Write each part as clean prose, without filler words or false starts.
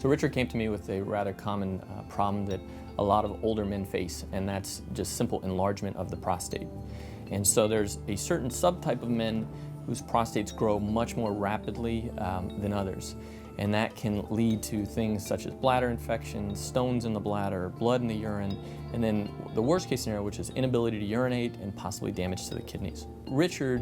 So Richard came to me with a rather common problem that a lot of older men face, and that's just simple enlargement of the prostate. And so there's a certain subtype of men whose prostates grow much more rapidly than others. And that can lead to things such as bladder infections, stones in the bladder, blood in the urine, and then the worst case scenario, which is inability to urinate and possibly damage to the kidneys. Richard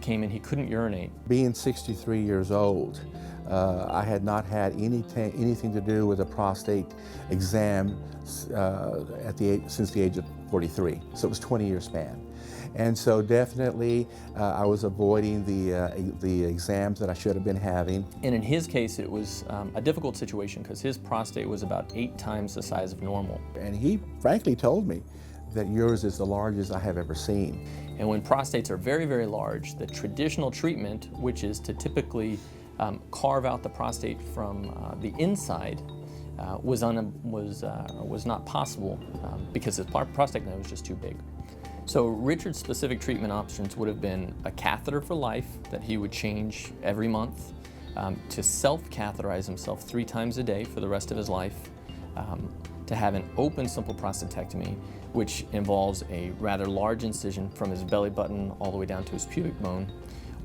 came in, he couldn't urinate. Being 63 years old, I had not had anything to do with a prostate exam since the age of 43, so it was a 20-year span. And so definitely I was avoiding the exams that I should have been having. And in his case, it was a difficult situation because his prostate was about 8 times the size of normal. And he frankly told me that yours is the largest I have ever seen. And when prostates are very, very large, the traditional treatment, which is to typically carve out the prostate from the inside, was not possible because his prostate gland was just too big. So Richard's specific treatment options would have been a catheter for life that he would change every month, to self-catheterize himself 3 times a day for the rest of his life, to have an open simple prostatectomy, which involves a rather large incision from his belly button all the way down to his pubic bone,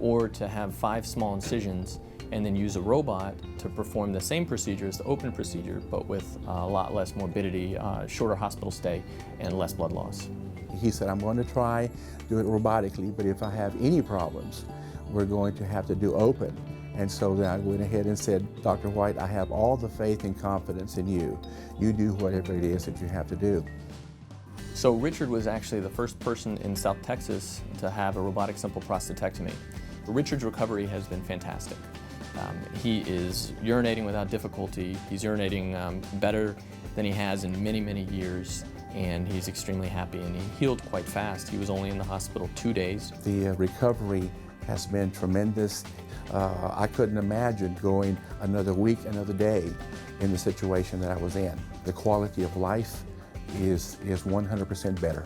or to have 5 small incisions and then use a robot to perform the same procedure as the open procedure, but with a lot less morbidity, shorter hospital stay, and less blood loss. He said, I'm going to try do it robotically, but if I have any problems, we're going to have to do open. And so then I went ahead and said, Dr. White, I have all the faith and confidence in you. You do whatever it is that you have to do. So Richard was actually the first person in South Texas to have a robotic simple prostatectomy. Richard's recovery has been fantastic. He is urinating without difficulty. He's urinating better than he has in many, many years, and he's extremely happy, and he healed quite fast. He was only in the hospital 2 days. The recovery has been tremendous. I couldn't imagine going another week, another day in the situation that I was in. The quality of life is 100% better.